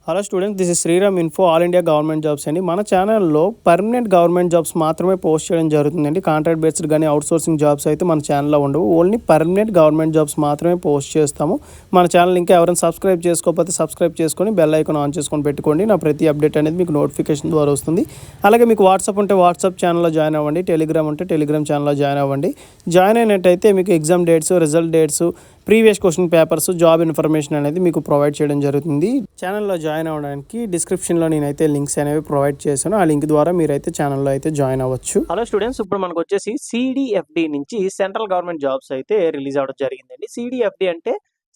Hello students, this is Sriram info all India government jobs అండి. మన ఛానల్లో పర్మనెంట్ గవర్నమెంట్ జాబ్స్ మాత్రమే పోస్ట్ చేయడం జరుగుతుందండి. కాంట్రాక్ట్ బేస్డ్ కానీ అవుట్సోర్సింగ్ జాబ్స్ అయితే మన ఛానల్లో ఉండవు. ఓన్లీ పర్మనెంట్ గవర్నమెంట్ జాబ్స్ మాత్రమే పోస్ట్ చేస్తాము. మన ఛానల్ ఇంకా ఎవరైనా సబ్స్క్రైబ్ చేసుకోకపోతే సబ్స్క్రైబ్ చేసుకొని బెల్ ఐకాన్ ఆన్ చేసుకొని పెట్టుకోండి. నా ప్రతి అప్డేట్ అనేది మీకు నోటిఫికేషన్ ద్వారా వస్తుంది. అలాగే మీకు వాట్సాప్ ఉంటే వాట్సాప్ ఛానల్లో జాయిన్ అవ్వండి. టెలిగ్రామ్ ఉంటే టెలిగ్రామ్ ఛానల్లో జాయిన్ అవ్వండి. జాయిన్ అయినట్టయితే మీకు exam dates, result dates, previous question papers, job information అనేది మీకు ప్రొవైడ్ చేయడం జరుగుతుంది. ఛానల్లో జాయిన్ అవ్వడానికి డిస్క్రిప్షన్లో నేనైతే లింక్స్ అనేవి ప్రొవైడ్ చేశాను. ఆ లింక్ ద్వారా మీరైతే ఛానల్లో అయితే జాయిన్ అవ్వచ్చు. హలో స్టూడెంట్స్, ఇప్పుడు మనకు వచ్చేసి సిడిఎఫ్డి నుంచి సెంట్రల్ గవర్నమెంట్ జాబ్స్ అయితే రిలీజ్ అవ్వడం జరిగిందండి. సిడిఎఫ్డి అంటే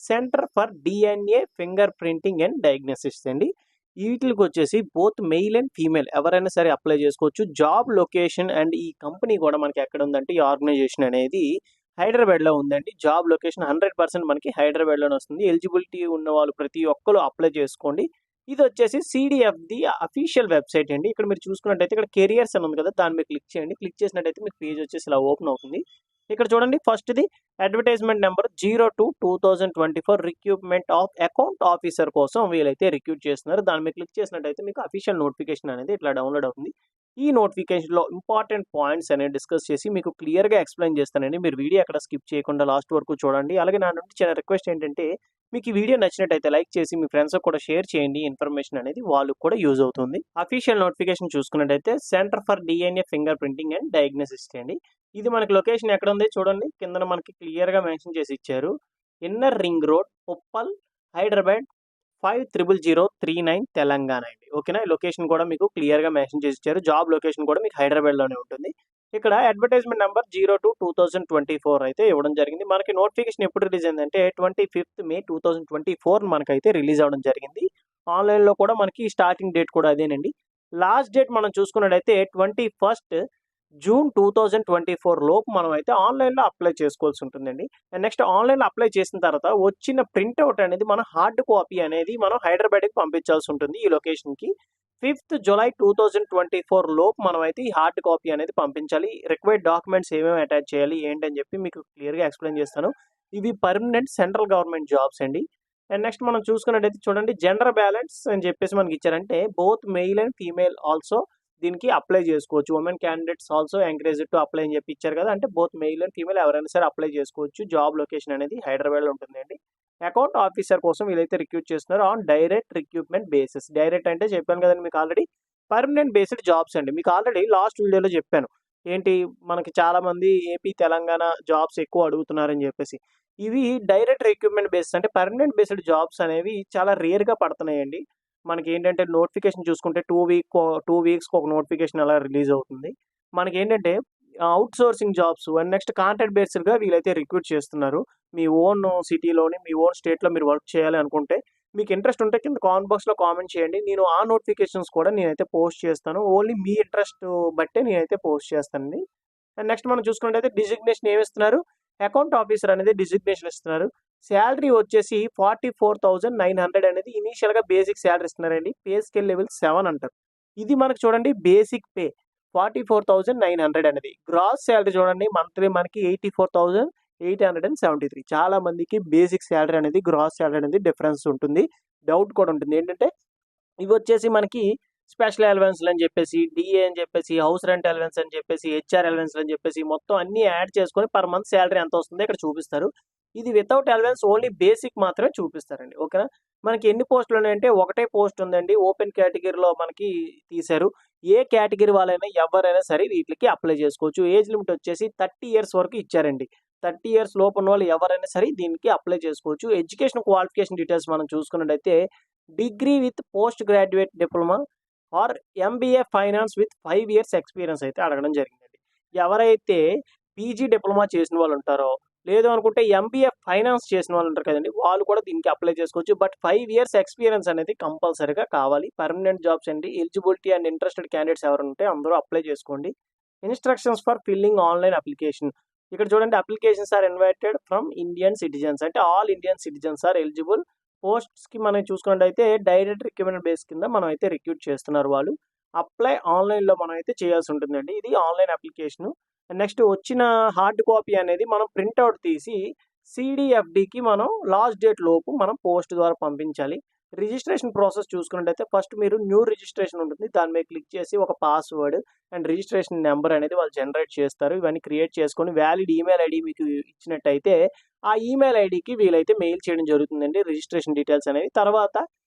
centre for DNA finger printing and diagnosis అండి. వీటికి వచ్చేసి బోత్ మెయిల్ అండ్ ఫీమేల్ ఎవరైనా సరే అప్లై చేసుకోవచ్చు. జాబ్ లొకేషన్ అండ్ ఈ కంపెనీ కూడా మనకి ఎక్కడ ఉందంటే ఈ ఆర్గనైజేషన్ అనేది హైదరాబాద్లో ఉందండి. జాబ్ లొకేషన్ 100% మనకి హైదరాబాద్లోనే వస్తుంది. ఎలిజిబిలిటీ ఉన్న వాళ్ళు ప్రతి ఒక్కరు అప్లై చేసుకోండి. ఇది వచ్చేసి సిడిఎఫ్ది అఫీషియల్ వెబ్సైట్ అండి. ఇక్కడ మీరు చూసుకున్నట్టయితే ఇక్కడ కెరియర్స్ అని ఉంది కదా, దాని మీద క్లిక్ చేయండి. క్లిక్ చేసినట్టయితే మీకు పేజ్ వచ్చేసి ఇలా ఓపెన్ అవుతుంది. ఇక్కడ చూడండి, ఫస్ట్ది advertisement number 02/2024 recruitment of account officer కోసం వీళ్ళైతే రిక్రూట్ చేస్తున్నారు. దాని మీద క్లిక్ చేసినట్టయితే మీకు అఫీషియల్ నోటిఫికేషన్ అనేది ఇట్లా డౌన్లోడ్ అవుతుంది. ఈ నోటిఫికేషన్లో ఇంపార్టెంట్ పాయింట్స్ అనేవి డిస్కస్ చేసి మీకు క్లియర్గా ఎక్స్ప్లెయిన్ చేస్తానండి. మీరు వీడియో అక్కడ స్కిప్ చేయకుండా లాస్ట్ వరకు చూడండి. అలాగే నా నుండి చిన్న రిక్వెస్ట్ ఏంటంటే, మీకు ఈ వీడియో నచ్చినట్టయితే లైక్ చేసి మీ ఫ్రెండ్స్ కూడా షేర్ చేయండి. ఇన్ఫర్మేషన్ అనేది వాళ్ళకు కూడా యూజ్ అవుతుంది. అఫీషియల్ నోటిఫికేషన్ చూసుకున్నట్టయితే centre for DNA finger printing and diagnosis అండి. ఇది మనకి లొకేషన్ ఎక్కడ ఉంది చూడండి, కింద మనకి క్లియర్గా మెన్షన్ చేసి ఇచ్చారు. Inner ring road, Uppal, Hyderabad 500039 Telangana అండి. ఓకేనా, లొకేషన్ కూడా మీకు క్లియర్గా మెన్షన్ చేసి ఇచ్చారు. జాబ్ లొకేషన్ కూడా మీకు హైదరాబాద్లోనే ఉంటుంది. ఇక్కడ అడ్వర్టైజ్మెంట్ నెంబర్ 02/2024 అయితే ఇవ్వడం జరిగింది. మనకి నోటిఫికేషన్ ఎప్పుడు రిలీజ్ అయిందంటే 25th May 2024 మనకైతే రిలీజ్ అవ్వడం జరిగింది. ఆన్లైన్లో కూడా మనకి స్టార్టింగ్ డేట్ కూడా అదేనండి. లాస్ట్ డేట్ మనం చూసుకున్నట్టయితే 21st June 2024 లోపు మనం అయితే ఆన్లైన్లో అప్లై చేసుకోవాల్సి ఉంటుందండి. అండ్ నెక్స్ట్ ఆన్లైన్లో అప్లై చేసిన తర్వాత వచ్చిన ప్రింట్అవుట్ అనేది మన హార్డ్ కాపీ అనేది మనం హైదరాబాద్కి పంపించాల్సి ఉంటుంది. ఈ లొకేషన్కి 5th July 2024 లోపు మనం అయితే ఈ హార్డ్ కాపీ అనేది పంపించాలి. రిక్వైర్డ్ డాక్యుమెంట్స్ ఏమేమి అటాచ్ చేయాలి ఏంటని చెప్పి మీకు క్లియర్గా ఎక్స్ప్లెయిన్ చేస్తాను. ఇవి పర్మనెంట్ సెంట్రల్ గవర్నమెంట్ జాబ్స్ అండి. అండ్ నెక్స్ట్ మనం చూసుకున్నట్టయితే చూడండి, జెండర్ బ్యాలెన్స్ అని చెప్పేసి మనకి ఇచ్చారంటే both male and female also దీనికి అప్లై చేసుకోవచ్చు. Women candidates also encourage to apply అని చెప్పి ఇచ్చారు కదా, అంటే బోత్ మెయిల్ అండ్ ఫీమేల్ ఎవరైనా సరే అప్లై చేసుకోవచ్చు. జాబ్ లొకేషన్ అనేది హైదరాబాద్లో ఉంటుందండి. అకౌంట్ ఆఫీసర్ కోసం వీళ్ళైతే రిక్రూట్ చేస్తున్నారు on direct recruitment basis. Direct అంటే చెప్పాను కదండి మీకు ఆల్రెడీ, పర్మనెంట్ బేస్డ్ జాబ్స్ అండి. మీకు ఆల్రెడీ లాస్ట్ వీడియోలో చెప్పాను ఏంటి, మనకి చాలా మంది ఏపీ తెలంగాణ జాబ్స్ ఎక్కువ అడుగుతున్నారని చెప్పేసి. ఇవి డైరెక్ట్ రిక్రూట్మెంట్ బేసిస్ అంటే పర్మనెంట్ బేస్డ్ జాబ్స్ అనేవి చాలా రేర్గా పడుతున్నాయండి. మనకి ఏంటంటే నోటిఫికేషన్ చూసుకుంటే 2 వీక్స్కి ఒక నోటిఫికేషన్ అలా రిలీజ్ అవుతుంది. మనకి ఏంటంటే outsourcing jobs and next contract బేస్డ్గా వీళ్ళైతే రిక్రూట్ చేస్తున్నారు. మీ ఓన్ సిటీలోని మీ ఓన్ స్టేట్లో మీరు వర్క్ చేయాలి అనుకుంటే, మీకు ఇంట్రెస్ట్ ఉంటే కింద కామెంట్ బాక్స్లో కామెంట్ చేయండి. నేను ఆ నోటిఫికేషన్స్ కూడా నేనైతే పోస్ట్ చేస్తాను. ఓన్లీ మీ ఇంట్రెస్ట్ బట్టే నేనైతే పోస్ట్ చేస్తానండి. అండ్ నెక్స్ట్ మనం చూసుకున్నట్టయితే డిజిగ్నేషన్ ఏమి ఇస్తున్నారు, అకౌంట్ ఆఫీసర్ అనేది డిజిగ్నేషన్ ఇస్తున్నారు. శాలరీ వచ్చేసి 44,900 అనేది ఇనీషియల్గా బేసిక్ శాలరీ ఇస్తున్నారండి. పే స్కేల్ లెవెల్ 7 అంటారు. ఇది మనకు చూడండి బేసిక్ పే 44,900 అనేది. గ్రాస్ శాలరీ చూడండి మంత్లీ మనకి 84,873. చాలా మందికి బేసిక్ శాలరీ అనేది గ్రాస్ శాలరీ అనేది డిఫరెన్స్ ఉంటుంది. డౌట్ కూడా ఉంటుంది ఏంటంటే, ఇవి వచ్చేసి మనకి స్పెషల్ అలవెన్స్లు అని చెప్పేసి, డిఏ అని చెప్పేసి, హౌస్ రెంట్ అలవెన్స్ అని చెప్పేసి, హెచ్ఆర్ అలవెన్స్లు అని చెప్పేసి మొత్తం అన్ని యాడ్ చేసుకొని పర్ మంత్ శాలరీ ఎంత వస్తుందో ఇక్కడ చూపిస్తారు. ఇది వితౌట్ అలవెన్స్ ఓన్లీ బేసిక్ మాత్రమే చూపిస్తారండి. ఓకేనా, మనకి ఎన్ని పోస్టులు ఉన్నాయంటే ఒకటే పోస్ట్ ఉందండి. ఓపెన్ కేటగిరీలో మనకి తీశారు. ఏ కేటగిరీ వాళ్ళైనా ఎవరైనా సరే వీటికి అప్లై చేసుకోవచ్చు. ఏజ్ లిమిట్ వచ్చేసి 30 years వరకు ఇచ్చారండి. 30 years లోపు ఉన్న వాళ్ళు ఎవరైనా సరే దీనికి అప్లై చేసుకోవచ్చు. ఎడ్యుకేషన్ క్వాలిఫికేషన్ డీటెయిల్స్ మనం చూసుకున్నట్టయితే degree with post graduate diploma or MBA finance with 5 years experience అయితే అడగడం జరిగిందండి. ఎవరైతే పీజీ డిప్లొమా చేసిన వాళ్ళు ఉంటారో, లేదు అనుకుంటే ఎంబీఏ ఫైనాన్స్ చేసిన వాళ్ళు ఉంటారు కదండి, వాళ్ళు కూడా దీనికి అప్లై చేసుకోవచ్చు. బట్ 5 years ఎక్స్పీరియన్స్ అనేది కంపల్సరీగా కావాలి. పర్మనెంట్ జాబ్స్ అండి. ఎలిజిబిలిటీ అండ్ ఇంట్రెస్టెడ్ క్యాండిడేట్స్ ఎవరు ఉంటే అందరూ అప్లై చేసుకోండి. Instructions for filling online application. ఇక్కడ చూడండి, applications are invited from Indian citizens, అంటే all Indian citizens are eligible. పోస్ట్స్కి మనం చూసుకున్నట్టయితే డైరెక్ట్ రిక్రూట్మెంట్ బేస్ కింద మనం అయితే రిక్రూట్ చేస్తున్నారు వాళ్ళు. అప్లై ఆన్లైన్లో మనం అయితే చేయాల్సి ఉంటుందండి. ఇది ఆన్లైన్ అప్లికేషను. నెక్స్ట్ వచ్చిన హార్డ్ కాపీ అనేది మనం ప్రింట్అవుట్ తీసి సిడిఎఫ్డికి మనం లాస్ట్ డేట్ లోపు మనం పోస్ట్ ద్వారా పంపించాలి. రిజిస్ట్రేషన్ ప్రాసెస్ చూసుకున్నట్టయితే ఫస్ట్ మీరు న్యూ రిజిస్ట్రేషన్ ఉంటుంది. దాని మీద క్లిక్ చేసి ఒక పాస్వర్డ్ అండ్ రిజిస్ట్రేషన్ నెంబర్ అనేది వాళ్ళు జనరేట్ చేస్తారు. ఇవన్నీ క్రియేట్ చేసుకొని వ్యాలిడ్ ఈమెయిల్ ఐడి మీకు ఇచ్చినట్టయితే ఆ ఈమెయిల్ ఐడికి వీలైతే మెయిల్ చేయడం జరుగుతుందండి రిజిస్ట్రేషన్ డీటెయిల్స్ అనేవి. తర్వాత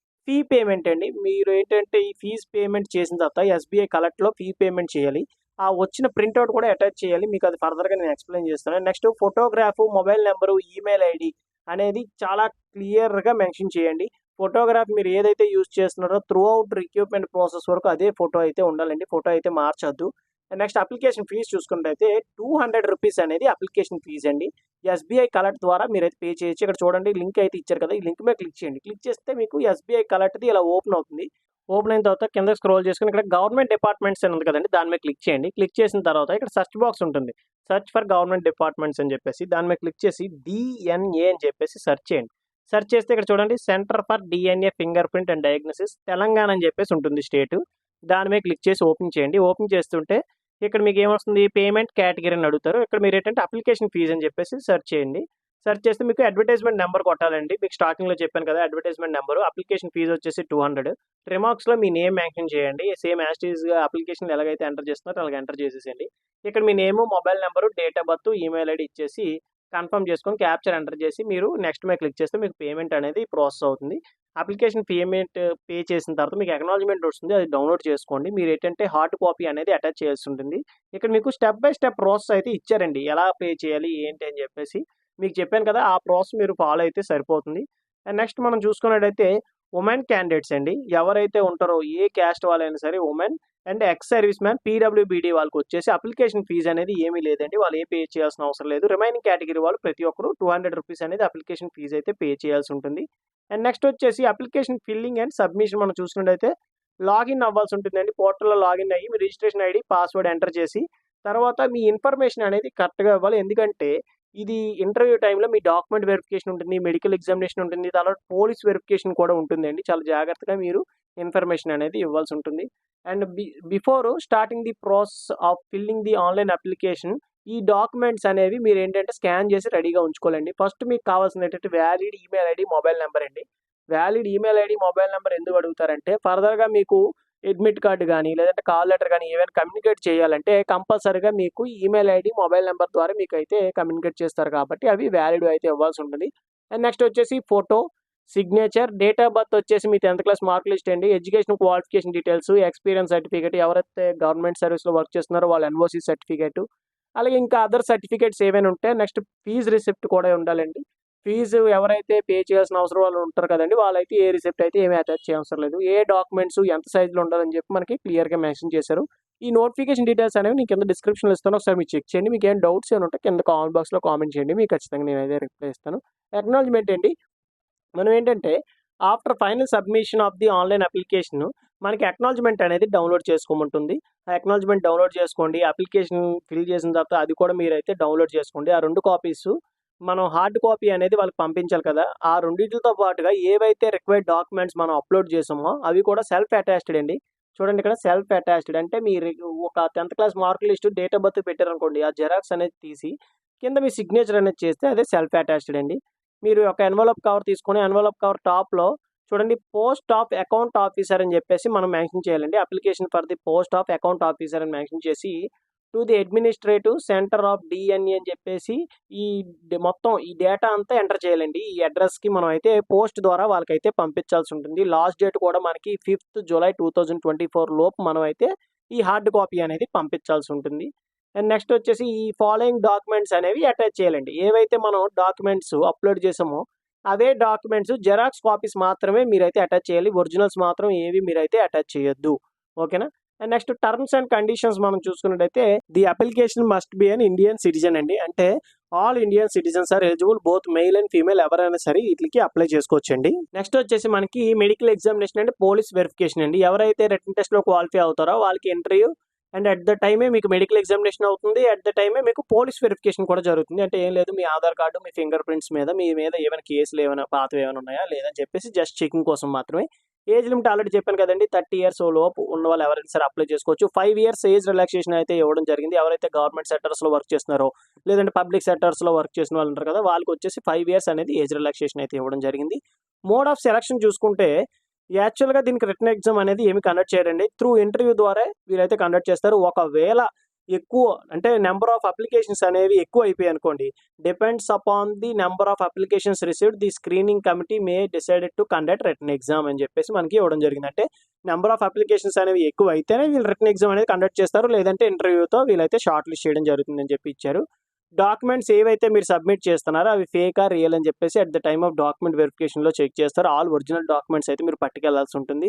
ఫీ పేమెంట్ అండి. మీరు ఏంటంటే ఈ ఫీజ్ పేమెంట్ చేసిన తర్వాత ఎస్బీఐ కలెక్ట్లో ఫీ పేమెంట్ చేయాలి. ఆ వచ్చిన ప్రింట్అవుట్ కూడా అటాచ్ చేయాలి. మీకు అది ఫర్దర్గా నేను ఎక్స్ప్లెయిన్ చేస్తాను. Next photograph, mobile number, email ID అనేది చాలా క్లియర్గా మెన్షన్ చేయండి. ఫోటోగ్రాఫ్ మీరు ఏదైతే యూజ్ చేస్తున్నారో త్రూ అవుట్ రిక్రూట్మెంట్ ప్రాసెస్ వరకు అదే ఫోటో అయితే ఉండాలండి. ఫోటో అయితే మార్చొద్దు. నెక్స్ట్ అప్లికేషన్ ఫీజు చూసుకున్నట్టయితే ₹200 అనేది అప్లికేషన్ ఫీజు అండి. ఎస్బీఐ కలెక్ట్ ద్వారా మీరైతే పే చేయొచ్చు. ఇక్కడ చూడండి లింక్ అయితే ఇచ్చారు కదా, ఈ లింక్ మీద క్లిక్ చేయండి. క్లిక్ చేస్తే మీకు ఎస్బీఐ కలెక్ట్ది ఇలా ఓపెన్ అవుతుంది. ఓపెన్ అయిన తర్వాత కింద స్క్రోల్ చేసుకుని ఇక్కడ గవర్నమెంట్ డిపార్ట్మెంట్స్ అని ఉంది కదండి, దాని మీద క్లిక్ చేయండి. క్లిక్ చేసిన తర్వాత ఇక్కడ సెర్చ్ బాక్స్ ఉంటుంది. సెర్చ్ ఫర్ గవర్నమెంట్ డిపార్ట్మెంట్స్ అని చెప్పేసి దాని మీద క్లిక్ చేసి డిఎన్ఏ అని చెప్పేసి సెర్చ్ చేయండి. సెర్చ్ చేస్తే ఇక్కడ చూడండి centre for DNA finger print and diagnosis Telangana అని చెప్పేసి ఉంటుంది స్టేట్. దాని మీద క్లిక్ చేసి ఓపెన్ చేయండి. ఓపెన్ చేస్తుంటే ఇక్కడ మీకు ఏమొస్తుంది, పేమెంట్ కేటగిరీ అని అడుగుతారు. ఇక్కడ మీరు ఏంటంటే అప్లికేషన్ ఫీజు అని చెప్పేసి సెర్చ్ చేయండి. సెర్చ్ చేస్తే మీకు అడ్వర్టైజ్మెంట్ నెంబర్ కొట్టాలండి. మీకు స్టార్టింగ్లో చెప్పాను కదా అడ్వర్టైజ్మెంట్ నెంబరు. అప్లికేషన్ ఫీజు వచ్చేసి 200. రిమార్క్స్లో మీ నేమ్ మెన్షన్ చేయండి. సేమ్ యాజ్ టీజ్గా అప్లికేషన్ ఎలాగైతే ఎంటర్ చేస్తున్నారో అలాగ ఎంటర్ చేసేసేయండి. ఇక్కడ మీ name, mobile number, date of birth, email ID ఇచ్చేసి కన్ఫర్మ్ చేసుకొని క్యాప్చర్ ఎంటర్ చేసి మీరు నెక్స్ట్ మీద క్లిక్ చేస్తే మీకు పేమెంట్ అనేది ప్రాసెస్ అవుతుంది. అప్లికేషన్ పేమెంట్ పే చేసిన తర్వాత మీకు అక్నాలజ్మెంట్ వస్తుంది, అది డౌన్లోడ్ చేసుకోండి. మీరు ఏంటంటే హార్డ్ కాపీ అనేది అటాచ్ చేయాల్సి ఉంటుంది. ఇక్కడ మీకు స్టెప్ బై స్టెప్ ప్రాసెస్ అయితే ఇచ్చారండి, ఎలా పే చేయాలి ఏంటి అని చెప్పేసి మీకు చెప్పాను కదా, ఆ ప్రాసెస్ మీరు ఫాలో అయితే సరిపోతుంది. అండ్ నెక్స్ట్ మనం చూసుకున్నట్టయితే ఉమెన్ క్యాండిడేట్స్ అండి, ఎవరైతే ఉంటారో ఏ క్యాస్ట్ వాళ్ళైనా సరే women and ex service man PWBD వాళ్ళకి వచ్చేసి అప్లికేషన్ ఫీజు అనేది ఏమీ లేదండి, వాళ్ళు ఏ పే చేయాల్సిన అవసరం లేదు. రిమైనింగ్ కేటగిరీ వాళ్ళు ప్రతి ఒక్కరు ₹200 అనేది అప్లికేషన్ ఫీజు అయితే పే చేయాల్సి ఉంటుంది. అండ్ నెక్స్ట్ వచ్చేసి అప్లికేషన్ ఫిల్లింగ్ అండ్ సబ్మిషన్ మనం చూసుకున్నట్టయితే లాగిన్ అవ్వాల్సి ఉంటుందండి. పోర్టల్లో లాగిన్ అయ్యి మీ రిజిస్ట్రేషన్ ఐడి, పాస్వర్డ్ ఎంటర్ చేసి తర్వాత మీ ఇన్ఫర్మేషన్ అనేది కరెక్ట్గా ఇవ్వాలి. ఎందుకంటే ఇది ఇంటర్వ్యూ టైంలో మీ డాక్యుమెంట్ వెరిఫికేషన్ ఉంటుంది, మెడికల్ ఎగ్జామినేషన్ ఉంటుంది, తర్వాత పోలీస్ వెరిఫికేషన్ కూడా ఉంటుందండి. చాలా జాగ్రత్తగా మీరు ఇన్ఫర్మేషన్ అనేది ఇవ్వాల్సి ఉంటుంది. And before starting the process of filling the online application ఈ డాక్యుమెంట్స్ అనేవి మీరు ఏంటంటే స్కాన్ చేసి రెడీగా ఉంచుకోవాలండి. ఫస్ట్ మీకు కావాల్సింది ఏంటంటే valid email ID, mobile number అండి. Valid email ID, mobile number ఎందుకు అడుగుతారంటే ఫర్దర్గా మీకు అడ్మిట్ కార్డు కానీ లేదంటే కాల్ లెటర్ కానీ ఏమైనా కమ్యూనికేట్ చేయాలంటే కంపల్సరీగా మీకు ఈమెయిల్ ఐడి, మొబైల్ నెంబర్ ద్వారా మీకు అయితే కమ్యూనికేట్ చేస్తారు కాబట్టి అవి వ్యాలిడ్ అయితే ఇవ్వాల్సి ఉంటుంది. అండ్ నెక్స్ట్ వచ్చేసి photo, signature, date of birth వచ్చేసి మీ 10th క్లాస్ మార్క్ లిస్ట్ అండి, education qualification details, experience certificate, ఎవరైతే గవర్నమెంట్ సర్వీస్లో వర్క్ చేస్తున్నారో వాళ్ళ ఎన్ఓసి సర్టిఫికేట్, అలాగే ఇంకా అదర్ సర్టిఫికేట్స్ ఏవైనా ఉంటే నెక్స్ట్ ఫీజు రిసిప్ట్ కూడా ఉండాలండి. ఫీజు ఎవరైతే పే చేయాల్సిన అవసరం వాళ్ళు ఉంటారు కదండి, వాళ్ళైతే ఏ రిసిప్ట్ అయితే ఏమీ అటాచ్ చేయవసరం లేదు. ఏ డాక్యుమెంట్స్ ఎంత సైజులో ఉండాలని చెప్పి మనకి క్లియర్గా మెన్షన్ చేశారు. ఈ నోటిఫికేషన్ డీటెయిల్స్ అనేవి నేను కింద డిస్క్రిప్షన్లో ఇస్తాను, ఒకసారి మీరు చెక్ చేయండి. మీకు ఏం డౌట్స్ ఏమైనా ఉంటే కింద కామెంట్ బాక్స్లో కామెంట్ చేయండి, మీకు ఖచ్చితంగా నేనైతే రిప్లై ఇస్తాను. అక్నాలజ్మెంట్ అండి, మనం ఏంటంటే after final submission of the online application మనకి అక్నాలజ్మెంట్ అనేది డౌన్లోడ్ చేసుకోమంటుంది. ఆ అక్నాలజ్మెంట్ డౌన్లోడ్ చేసుకోండి. అప్లికేషన్ ఫిల్ చేసిన తర్వాత అది కూడా మీరైతే డౌన్లోడ్ చేసుకోండి. ఆ 2 కాపీస్ మనం హార్డ్ కాపీ అనేది వాళ్ళకి పంపించాలి కదా, ఆ రెండింటితో పాటుగా ఏవైతే రిక్వైర్డ్ డాక్యుమెంట్స్ మనం అప్లోడ్ చేసామో అవి కూడా సెల్ఫ్ అటాచ్డ్ అండి. చూడండి ఇక్కడ సెల్ఫ్ అటాచ్డ్ అంటే మీరు ఒక 10th class mark list, date of birth పెట్టారనుకోండి, ఆ జెరాక్స్ అనేది తీసి కింద మీ సిగ్నేచర్ అనేది చేస్తే అదే సెల్ఫ్ అటాచ్డ్ అండి. మీరు ఒక ఎన్వలప్ కవర్ తీసుకొని ఎన్వలప్ కవర్ టాప్లో చూడండి పోస్ట్ ఆఫ్ అకౌంట్ ఆఫీసర్ అని చెప్పేసి మనం మెన్షన్ చేయాలండి. Application for the post of account officer అని మెన్షన్ చేసి to the administrative centre of DNA అని చెప్పేసి మొత్తం ఈ డేటా అంతా ఎంటర్ చేయాలండి. ఈ అడ్రస్కి మనం అయితే పోస్ట్ ద్వారా వాళ్ళకైతే పంపించాల్సి ఉంటుంది. లాస్ట్ డేట్ కూడా మనకి 5th జూలై 2024 లోపు మనం అయితే ఈ హార్డ్ కాపీ అనేది పంపించాల్సి ఉంటుంది. అండ్ నెక్స్ట్ వచ్చేసి ఈ ఫాలోయింగ్ డాక్యుమెంట్స్ అనేవి అటాచ్ చేయాలండి. ఏవైతే మనం డాక్యుమెంట్స్ అప్లోడ్ చేసామో అవే డాక్యుమెంట్స్ జెరాక్స్ కాపీస్ మాత్రమే మీరైతే అటాచ్ చేయాలి. ఒరిజినల్స్ మాత్రం ఏవి మీరైతే అటాచ్ చేయొద్దు, ఓకేనా. And next terms and conditions మనం చూసుకున్నట్టయితే the application must be an Indian citizen అండి. అంటే all Indian citizens are eligible, both male and female ఎవరైనా సరే వీటికి అప్లై చేసుకోవచ్చండి. నెక్స్ట్ వచ్చేసి మనకి medical examination and police verification అండి. ఎవరైతే రిటన్ టెస్ట్లో క్వాలిఫై అవుతారో వాళ్ళకి ఇంటర్వ్యూ అండ్ అట్ ద టైమే మీకు మెడికల్ ఎగ్జామినేషన్ అవుతుంది, అట్ ద టైమే మీకు పోలీస్ వెరిఫికేషన్ కూడా జరుగుతుంది. అంటే ఏం లేదు, మీ ఆధార్ కార్డు, మీ ఫింగర్ ప్రింట్స్ మీద మీ మీద ఏమైనా కేసులు ఏమైనా పాతవి ఏమైనా ఉన్నాయా లేదని చెప్పేసి జస్ట్ చెకింగ్ కోసం మాత్రమే. ఏజ్ లిమిట్ ఆల్రెడీ చెప్పాను కదండి, 30 ఇయర్స్ లోపు ఉన్న వాళ్ళు ఎవరైనా సరే అప్లై చేసుకోవచ్చు. 5 ఇయర్స్ ఏజ్ రిలాక్సేషన్ అయితే ఇవ్వడం జరిగింది. ఎవరైతే గవర్నమెంట్ సెక్టర్స్లో వర్క్ చేస్తున్నారో లేదంటే పబ్లిక్ సెక్టర్స్లో వర్క్ చేసిన వాళ్ళు ఉంటారు కదా, వాళ్ళకి వచ్చేసి 5 ఇయర్స్ అనేది ఏజ్ రిలాక్సేషన్ అయితే ఇవ్వడం జరిగింది. మోడ్ ఆఫ్ సెలక్షన్ చూసుకుంటే యాక్చువల్గా దీనికి రిటన్ ఎగ్జామ్ అనేది ఏమి కండక్ట్ చేయరండి. త్రూ ఇంటర్వ్యూ ద్వారా వీరైతే కండక్ట్ చేస్తారు. ఒకవేళ ఎక్కువ అంటే నెంబర్ ఆఫ్ అప్లికేషన్స్ అనేవి ఎక్కువ అయిపోయాయి అనుకోండి, depends upon the number of applications received the screening committee may decided to conduct written exam అని చెప్పేసి మనకి ఇవ్వడం జరిగింది. అంటే నెంబర్ ఆఫ్ అప్లికేషన్స్ అనేవి ఎక్కువ అయితేనే వీళ్ళు రిటన్ ఎగ్జామ్ అనేది కండక్ట్ చేస్తారు, లేదంటే ఇంటర్వ్యూతో వీళ్ళైతే షార్ట్ లిస్ట్ చేయడం జరుగుతుందని చెప్పి ఇచ్చారు. డాక్యుమెంట్స్ ఏవైతే మీరు సబ్మిట్ చేస్తున్నారో అవి ఫేకా రియల్ అని చెప్పేసి at the time of document వెరిఫికేషన్లో చెక్ చేస్తారు. ఆల్ ఒరిజినల్ డాక్యుమెంట్స్ అయితే మీరు పట్టుకెళ్లాల్సి ఉంటుంది.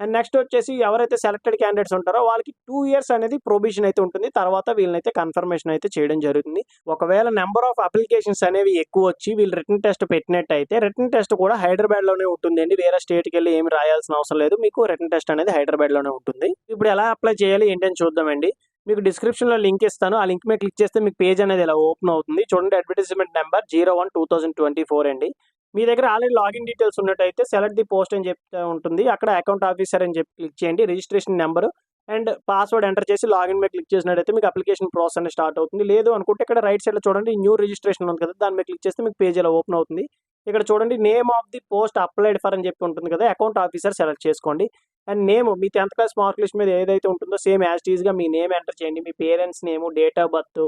అండ్ నెక్స్ట్ వచ్చేసి ఎవరైతే సెలెక్టెడ్ క్యాండిడేట్స్ ఉంటారో వాళ్ళకి 2 ఇయర్స్ అనేది ప్రొబిషన్ అయితే ఉంటుంది. తర్వాత వీళ్ళనైతే కన్ఫర్మేషన్ అయితే చేయడం జరుగుతుంది. ఒకవేళ నెంబర్ ఆఫ్ అప్లికేషన్స్ అనేవి ఎక్కువ వచ్చి వీళ్ళు రిటన్ టెస్ట్ పెట్టినట్టయితే రిటన్ టెస్ట్ కూడా హైదరాబాద్లోనే ఉంటుందండి. వేరే స్టేట్కి వెళ్ళి ఏమి రాయాల్సిన అవసరం లేదు. మీకు రిటన్ టెస్ట్ అనేది హైదరాబాద్లోనే ఉంటుంది. ఇప్పుడు ఎలా అప్లై చేయాలి ఏంటని చూద్దామండి. మీకు డిస్క్రిప్షన్లో లింక్ ఇస్తాను. ఆ లింక్ మీద క్లిక్ చేస్తే మీకు పేజ్ అనేది ఇలా ఓపెన్ అవుతుంది. చూడండి, అడ్వర్టైజ్మెంట్ నెంబర్ 01/2024 అండి. మీ దగ్గర ఆల్రెడీ లాగిన్ డీటెయిల్స్ ఉన్నట్టయితే సెలెక్ట్ ది పోస్ట్ అని చెప్తే ఉంటుంది. అక్కడ అకౌంట్ ఆఫీసర్ అని చెప్పి క్లిక్ చేయండి. Registration number and password enter చేసి లాగిన్ మీద క్లిక్ చేసినట్టయితే మీకు అప్లికేషన్ ప్రాసెస్ అనేది స్టార్ట్ అవుతుంది. లేదు అనుకుంటే ఇక్కడ రైట్ సైడ్లో చూడండి న్యూ రిజిస్ట్రేషన్ ఉంది కదా, దాని మీద క్లిక్ చేస్తే మీకు పేజ్ ఇలా ఓపెన్ అవుతుంది. ఇక్కడ చూడండి name of the post applied for అని చెప్పి ఉంటుంది కదా, అకౌంట్ ఆఫీసర్ సెలెక్ట్ చేసుకోండి. అండ్ నేమ్ మీ 10th క్లాస్ మార్క్ లిస్ట్ మీద ఏదైతే ఉంటుందో సేమ్ యాజ్ టీజ్గా మీ నేమ్ ఎంటర్ చేయండి. మీ parents name, date of birth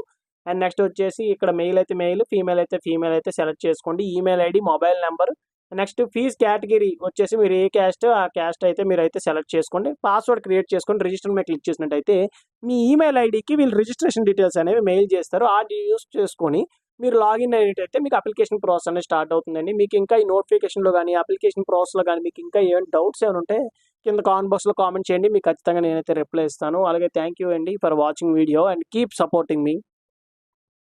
and next వచ్చేసి ఇక్కడ మెయిల్ అయితే మెయిల్, ఫీమేల్ అయితే ఫీమేల్ అయితే సెలెక్ట్ చేసుకోండి. Email ID, mobile number, next fee category వచ్చేసి మీరు ఏ క్యాస్ట్ ఆ క్యాస్ట్ అయితే మీరు అయితే సెలెక్ట్ చేసుకోండి. పాస్వర్డ్ క్రియేట్ చేసుకొని రిజిస్టర్ మీద క్లిక్ చేసినట్టయితే మీ ఈమెయిల్ ఐడికి వీళ్ళు రిజిస్ట్రేషన్ డీటెయిల్స్ అనేవి మెయిల్ చేస్తారు. ఆ యూస్ చేసుకొని మీరు లాగిన్ అయినట్టయితే మీకు అప్లికేషన్ ప్రాసెస్ అనేది స్టార్ట్ అవుతుందండి. మీకు ఇంకా ఈ నోటిఫికేషన్లో కానీ అప్లికేషన్ ప్రాసెస్లో కానీ మీకు ఇంకా ఏమైనా డౌట్స్ ఏమైనా ఉంటే కింద కామెంట్ బాక్స్లో కామెంట్ చేయండి. మీకు ఖచ్చితంగా నేనైతే రిప్లై ఇస్తాను. అలాగే థ్యాంక్ యూ అండి for watching video and keep supporting me.